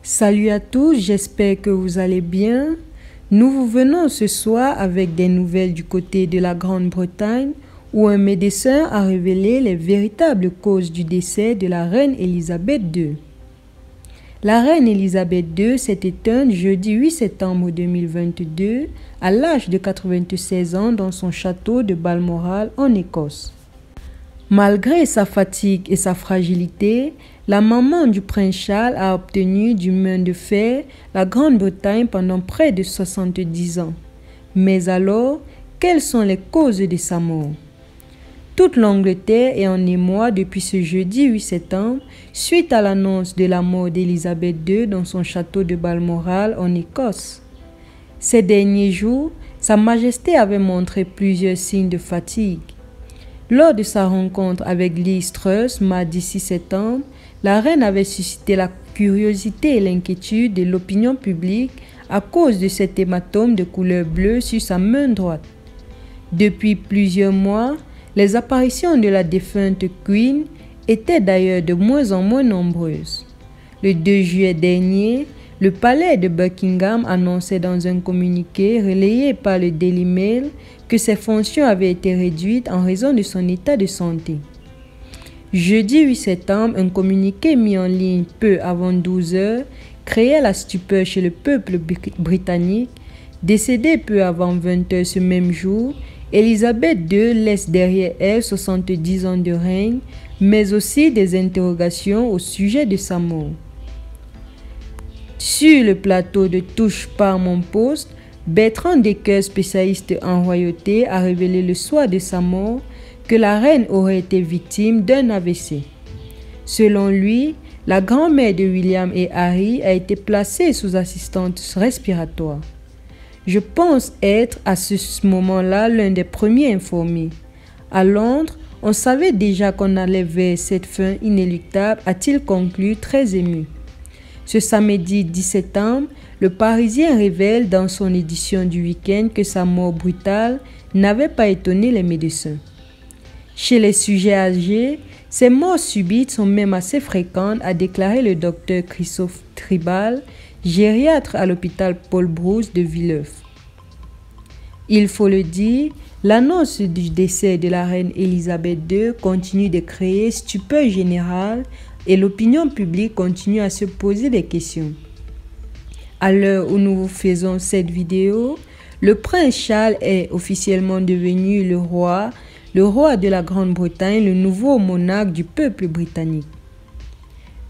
Salut à tous, j'espère que vous allez bien. Nous vous venons ce soir avec des nouvelles du côté de la Grande-Bretagne où un médecin a révélé les véritables causes du décès de la reine Elisabeth II. La reine Elisabeth II s'est éteinte jeudi 8 septembre 2022 à l'âge de 96 ans dans son château de Balmoral en Écosse. Malgré sa fatigue et sa fragilité, la maman du prince Charles a obtenu du main de fer la Grande-Bretagne pendant près de 70 ans. Mais alors, quelles sont les causes de sa mort? Toute l'Angleterre est en émoi depuis ce jeudi 8 septembre suite à l'annonce de la mort d'Elisabeth II dans son château de Balmoral en Écosse. Ces derniers jours, Sa Majesté avait montré plusieurs signes de fatigue. Lors de sa rencontre avec Liz Truss mardi 6 septembre, la reine avait suscité la curiosité et l'inquiétude de l'opinion publique à cause de cet hématome de couleur bleue sur sa main droite. Depuis plusieurs mois, les apparitions de la défunte Queen étaient d'ailleurs de moins en moins nombreuses. Le 2 juillet dernier, le palais de Buckingham annonçait dans un communiqué relayé par le Daily Mail que ses fonctions avaient été réduites en raison de son état de santé. Jeudi 8 septembre, un communiqué mis en ligne peu avant 12 heures créait la stupeur chez le peuple britannique. Décédée peu avant 20 heures ce même jour, Elisabeth II laisse derrière elle 70 ans de règne, mais aussi des interrogations au sujet de sa mort. Sur le plateau de Touche pas à mon poste, Bertrand Decker, spécialiste en royauté, a révélé le soir de sa mort que la reine aurait été victime d'un AVC. Selon lui, la grand-mère de William et Harry a été placée sous assistance respiratoire. Je pense être à ce moment-là l'un des premiers informés. À Londres, on savait déjà qu'on allait vers cette fin inéluctable, a-t-il conclu très ému. Ce samedi 10 septembre, le Parisien révèle dans son édition du week-end que sa mort brutale n'avait pas étonné les médecins. Chez les sujets âgés, ces morts subites sont même assez fréquentes, a déclaré le docteur Christophe Tribal, gériatre à l'hôpital Paul Brousse de Villeurbanne. Il faut le dire, l'annonce du décès de la reine Elisabeth II continue de créer stupeur générale et l'opinion publique continue à se poser des questions. À l'heure où nous vous faisons cette vidéo, le prince Charles est officiellement devenu le roi de la Grande-Bretagne, le nouveau monarque du peuple britannique.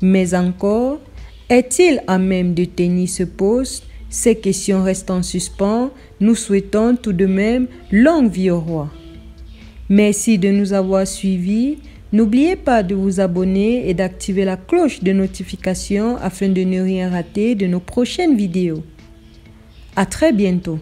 Mais encore, est-il à même de tenir ce poste? Ces questions restent en suspens. Nous souhaitons tout de même longue vie au roi. Merci de nous avoir suivis. N'oubliez pas de vous abonner et d'activer la cloche de notification afin de ne rien rater de nos prochaines vidéos. À très bientôt.